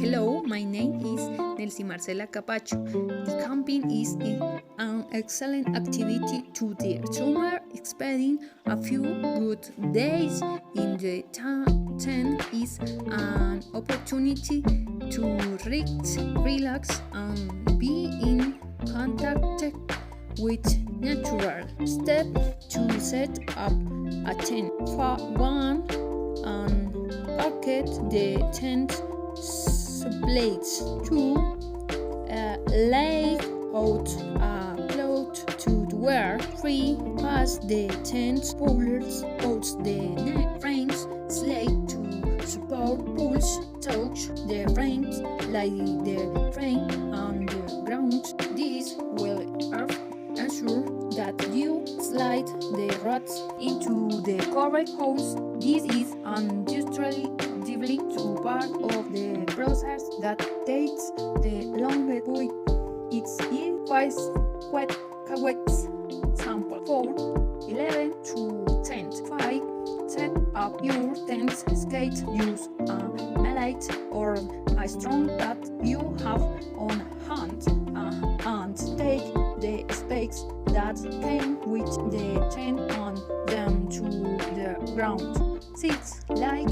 Hello, my name is Nelcy Marcela Capacho. The camping is an excellent activity to the summer. Spending a few good days in the tent is an opportunity to relax and be in contact with nature. Step to set up a tent. One and pocket the tent blades. 2. Lay out a cloth to wear. 3. Pass the tent poles out the frames. Slate to support poles. Touch the frames like the frame on the ground. This will ensure that you slide the rods into the correct holes. This is unusually to part of the process that takes the longest, but it's quite sample. 4. 11 to 10. 5. Set up your tent skate. Use a mallet or a string that you have on hand and take the spikes that came with the tent on them to the ground. 6. Lay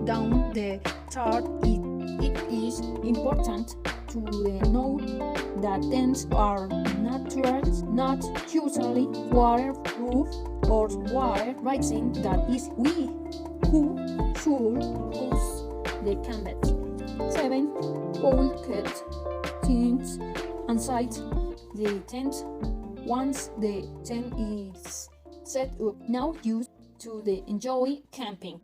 down the tarp. It is important to know that tents are not usually waterproof or water resistant. That is who should use the canvas. 7. Pocket things inside the tent. Once the tent is set up, now use to enjoy camping.